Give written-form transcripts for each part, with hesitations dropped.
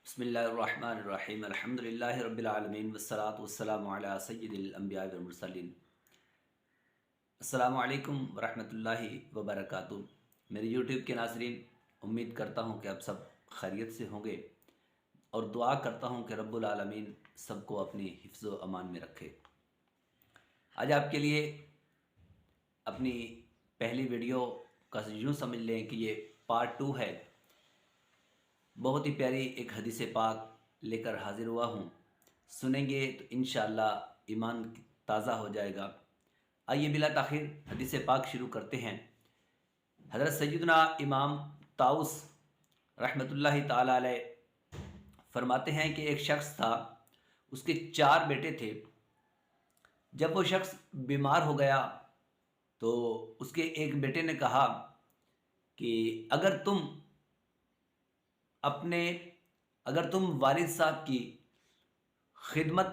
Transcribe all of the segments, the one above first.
بسم اللہ الرحمن الرحیم الحمدللہ رب العالمین والصلاة والسلام علی سید الانبیاء والمرسلین۔ السلام علیکم ورحمۃ اللہ وبرکاتہ۔ میرے یوٹیوب کے ناظرین، امید کرتا ہوں کہ آپ سب خیریت سے ہوں گے اور دعا کرتا ہوں کہ رب العالمین سب کو اپنی حفظ و امان میں رکھے۔ آج آپ کے لیے اپنی پہلی ویڈیو کا یوں سمجھ لیں کہ یہ پارٹ 2 ہے۔ بہت ہی پیاری ایک حدیث پاک لے کر حاضر ہوا ہوں، سنیں گے تو انشاءاللہ ایمان تازہ ہو جائے گا۔ آئیے بلا تاخیر حدیث پاک شروع کرتے ہیں۔ حضرت سیدنا امام طاؤس رحمۃ اللہ تعالی علیہ فرماتے ہیں کہ ایک شخص تھا، اس کے 4 بیٹے تھے۔ جب وہ شخص بیمار ہو گیا تو اس کے ایک بیٹے نے کہا کہ اگر تم والد صاحب کی خدمت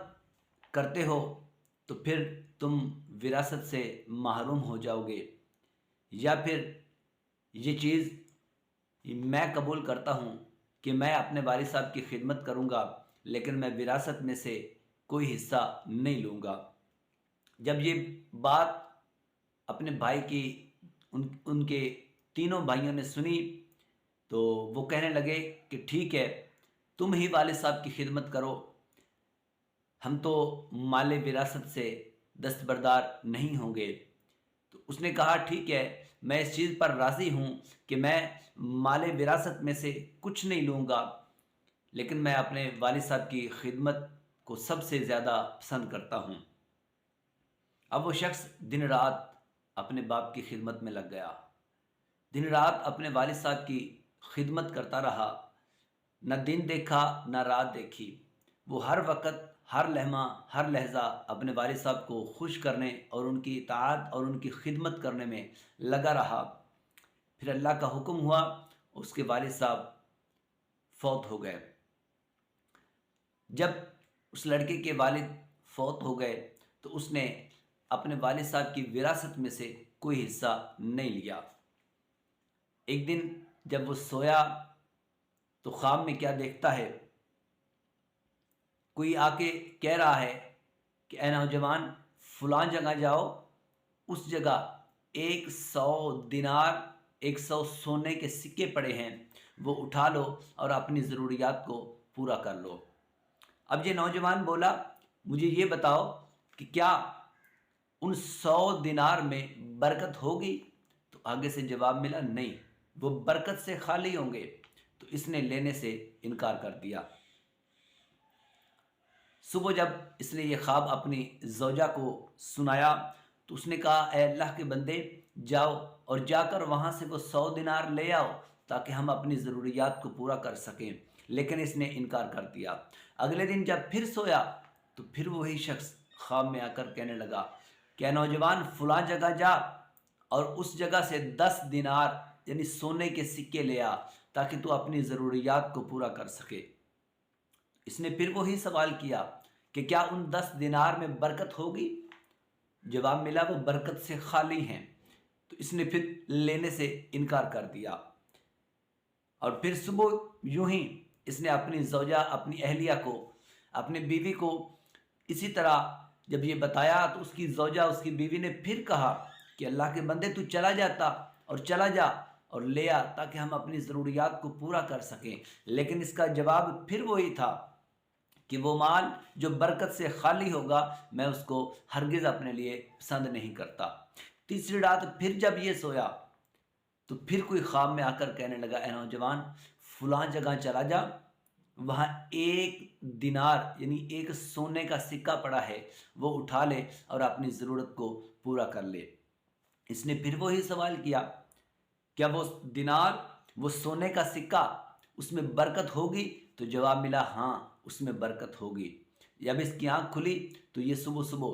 کرتے ہو تو پھر تم وراثت سے محروم ہو جاؤ گے، یا پھر یہ چیز میں قبول کرتا ہوں کہ میں اپنے والد صاحب کی خدمت کروں گا لیکن میں وراثت میں سے کوئی حصہ نہیں لوں گا۔ جب یہ بات اپنے بھائی کی ان کے تینوں بھائیوں نے سنی تو وہ کہنے لگے کہ ٹھیک ہے، تم ہی والد صاحب کی خدمت کرو، ہم تو مال وراثت سے دستبردار نہیں ہوں گے۔ تو اس نے کہا ٹھیک ہے، میں اس چیز پر راضی ہوں کہ میں مال وراثت میں سے کچھ نہیں لوں گا، لیکن میں اپنے والد صاحب کی خدمت کو سب سے زیادہ پسند کرتا ہوں۔ اب وہ شخص دن رات اپنے باپ کی خدمت میں لگ گیا، دن رات اپنے والد صاحب کی خدمت کرتا رہا، نہ دن دیکھا نہ رات دیکھی۔ وہ ہر وقت، ہر لمحہ، ہر لہجہ اپنے والد صاحب کو خوش کرنے اور ان کی اطاعت اور ان کی خدمت کرنے میں لگا رہا۔ پھر اللہ کا حکم ہوا، اس کے والد صاحب فوت ہو گئے۔ جب اس لڑکے کے والد فوت ہو گئے تو اس نے اپنے والد صاحب کی وراثت میں سے کوئی حصہ نہیں لیا۔ ایک دن جب وہ سویا تو خواب میں کیا دیکھتا ہے، کوئی آ کے کہہ رہا ہے کہ اے نوجوان، فلاں جگہ جاؤ، اس جگہ 100 دینار، 100 سونے کے سکے پڑے ہیں، وہ اٹھا لو اور اپنی ضروریات کو پورا کر لو۔ اب یہ نوجوان بولا مجھے یہ بتاؤ کہ کیا ان 100 دینار میں برکت ہوگی؟ تو آگے سے جواب ملا نہیں، وہ برکت سے خالی ہوں گے۔ تو اس نے لینے سے انکار کر دیا۔ صبح جب اس نے یہ خواب اپنی زوجہ کو سنایا تو اس نے کہا اے اللہ کے بندے، جاؤ اور جا کر وہاں سے وہ 100 دینار لے آؤ تاکہ ہم اپنی ضروریات کو پورا کر سکیں، لیکن اس نے انکار کر دیا۔ اگلے دن جب پھر سویا تو پھر وہی شخص خواب میں آ کر کہنے لگا کہ اے نوجوان، فلاں جگہ جا اور اس جگہ سے 10 دینار یعنی سونے کے سکے لے آ تاکہ تو اپنی ضروریات کو پورا کر سکے۔ اس نے پھر وہی سوال کیا کہ کیا ان 10 دینار میں برکت ہوگی؟ جواب ملا وہ برکت سے خالی ہیں۔ تو اس نے پھر لینے سے انکار کر دیا۔ اور پھر صبح یوں ہی اس نے اپنی زوجہ، اپنی اہلیہ کو، اپنی بیوی کو اسی طرح جب یہ بتایا تو اس کی زوجہ، اس کی بیوی نے پھر کہا کہ اللہ کے بندے تو چلا جا اور لے آ تاکہ ہم اپنی ضروریات کو پورا کر سکیں، لیکن اس کا جواب پھر وہی تھا کہ وہ مال جو برکت سے خالی ہوگا میں اس کو ہرگز اپنے لیے پسند نہیں کرتا۔ تیسری رات پھر جب یہ سویا تو پھر کوئی خواب میں آ کر کہنے لگا اے نوجوان، فلاں جگہ چلا جا، وہاں 1 دینار یعنی 1 سونے کا سکہ پڑا ہے، وہ اٹھا لے اور اپنی ضرورت کو پورا کر لے۔ اس نے پھر وہی سوال کیا کیا وہ دینار، وہ سونے کا سکہ، اس میں برکت ہوگی؟ تو جواب ملا ہاں، اس میں برکت ہوگی۔ جب اس کی آنکھ کھلی تو یہ صبح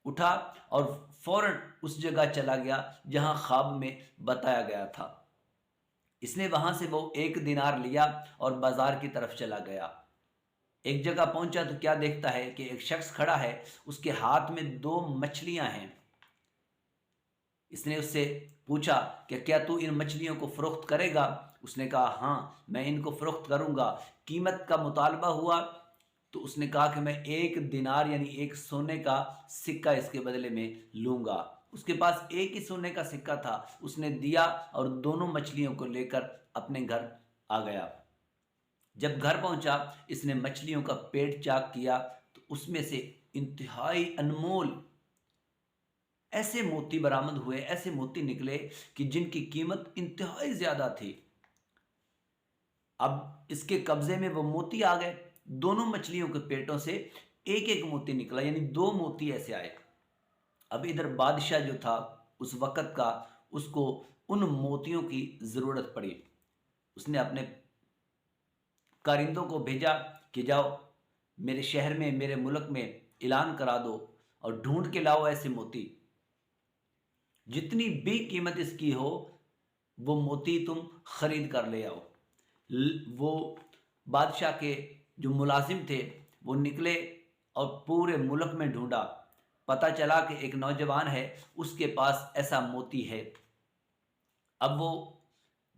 اٹھا اور فوراً اس جگہ چلا گیا جہاں خواب میں بتایا گیا تھا۔ اس نے وہاں سے وہ 1 دینار لیا اور بازار کی طرف چلا گیا۔ ایک جگہ پہنچا تو کیا دیکھتا ہے کہ ایک شخص کھڑا ہے، اس کے ہاتھ میں 2 مچھلیاں ہیں۔ اس نے اس سے پوچھا کہ کیا تو ان مچھلیوں کو فروخت کرے گا؟ اس نے کہا ہاں میں ان کو فروخت کروں گا۔ قیمت کا مطالبہ ہوا تو اس نے کہا کہ میں 1 دینار یعنی 1 سونے کا سکہ اس کے بدلے میں لوں گا۔ اس کے پاس 1 ہی سونے کا سکہ تھا، اس نے دیا اور دونوں مچھلیوں کو لے کر اپنے گھر آ گیا۔ جب گھر پہنچا اس نے مچھلیوں کا پیٹ چاک کیا تو اس میں سے انتہائی انمول ایسے موتی برآمد ہوئے، ایسے موتی نکلے کہ جن کی قیمت انتہائی زیادہ تھی۔ اب اس کے قبضے میں وہ موتی آ گئے، دونوں مچھلیوں کے پیٹوں سے ایک ایک موتی نکلا، یعنی 2 موتی ایسے آئے۔ اب ادھر بادشاہ جو تھا اس وقت کا، اس کو ان موتیوں کی ضرورت پڑی۔ اس نے اپنے کارندوں کو بھیجا کہ جاؤ میرے شہر میں، میرے ملک میں اعلان کرا دو اور ڈھونڈ کے لاؤ ایسے موتی، جتنی بھی قیمت اس کی ہو وہ موتی تم خرید کر لے آؤ۔ وہ بادشاہ کے جو ملازم تھے وہ نکلے اور پورے ملک میں ڈھونڈا، پتہ چلا کہ ایک نوجوان ہے، اس کے پاس ایسا موتی ہے۔ اب وہ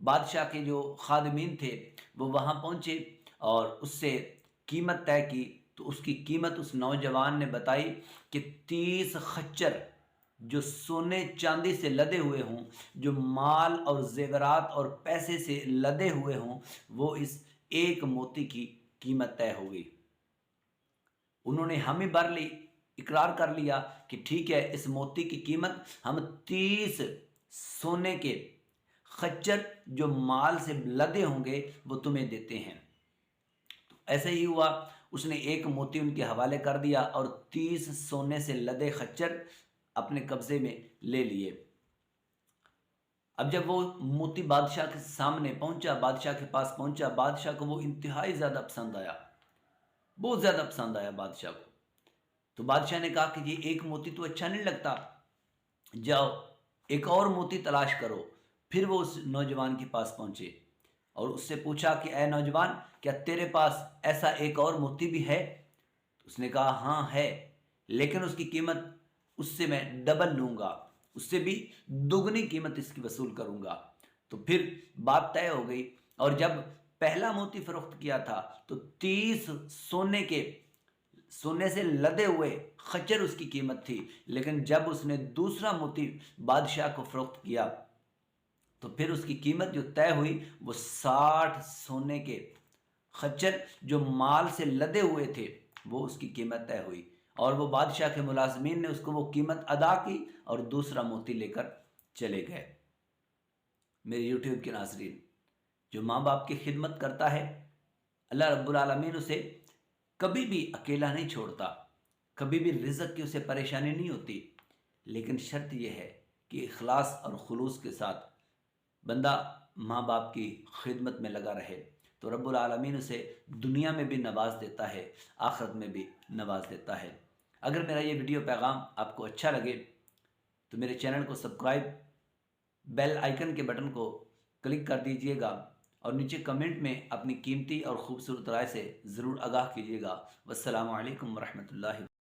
بادشاہ کے جو خادمین تھے وہ وہاں پہنچے اور اس سے قیمت طے کی تو اس کی قیمت اس نوجوان نے بتائی کہ 30 خچر جو سونے چاندی سے لدے ہوئے ہوں، جو مال اور زیورات اور پیسے سے لدے ہوئے ہوں، وہ اس ایک موتی کی قیمت طے ہو گئی۔ انہوں نے ہمیں بھر لی، اقرار کر لیا کہ ٹھیک ہے اس موتی کی قیمت ہم 30 سونے کے خچر جو مال سے لدے ہوں گے وہ تمہیں دیتے ہیں۔ تو ایسے ہی ہوا، اس نے ایک موتی ان کے حوالے کر دیا اور 30 سونے سے لدے خچر اپنے قبضے میں لے لیے۔ اب جب وہ موتی بادشاہ کے سامنے پہنچا، بادشاہ کے پاس پہنچا، بادشاہ کو وہ انتہائی زیادہ پسند آیا، بہت زیادہ پسند آیا بادشاہ کو۔ تو بادشاہ نے کہا کہ یہ ایک موتی تو اچھا نہیں لگتا، جاؤ ایک اور موتی تلاش کرو۔ پھر وہ اس نوجوان کے پاس پہنچے اور اس سے پوچھا کہ اے نوجوان کیا تیرے پاس ایسا ایک اور موتی بھی ہے؟ اس نے کہا ہاں ہے، لیکن اس کی قیمت اس سے میں ڈبل لوں گا، اس سے بھی دگنی قیمت اس کی وصول کروں گا۔ تو پھر بات طے ہو گئی، اور جب پہلا موتی فروخت کیا تھا تو 30 سونے سے لدے ہوئے خچر اس کی قیمت تھی، لیکن جب اس نے دوسرا موتی بادشاہ کو فروخت کیا تو پھر اس کی قیمت جو طے ہوئی وہ 60 سونے کے خچر جو مال سے لدے ہوئے تھے وہ اس کی قیمت طے ہوئی، اور وہ بادشاہ کے ملازمین نے اس کو وہ قیمت ادا کی اور دوسرا موتی لے کر چلے گئے۔ میرے یوٹیوب کے ناظرین، جو ماں باپ کی خدمت کرتا ہے اللہ رب العالمین اسے کبھی بھی اکیلا نہیں چھوڑتا، کبھی بھی رزق کی اسے پریشانی نہیں ہوتی، لیکن شرط یہ ہے کہ اخلاص اور خلوص کے ساتھ بندہ ماں باپ کی خدمت میں لگا رہے تو رب العالمین اسے دنیا میں بھی نواز دیتا ہے، آخرت میں بھی نواز دیتا ہے۔ اگر میرا یہ ویڈیو پیغام آپ کو اچھا لگے تو میرے چینل کو سبسکرائب، بیل آئیکن کے بٹن کو کلک کر دیجئے گا، اور نیچے کمنٹ میں اپنی قیمتی اور خوبصورت رائے سے ضرور آگاہ کیجیے گا۔ والسلام علیکم ورحمۃ اللہ۔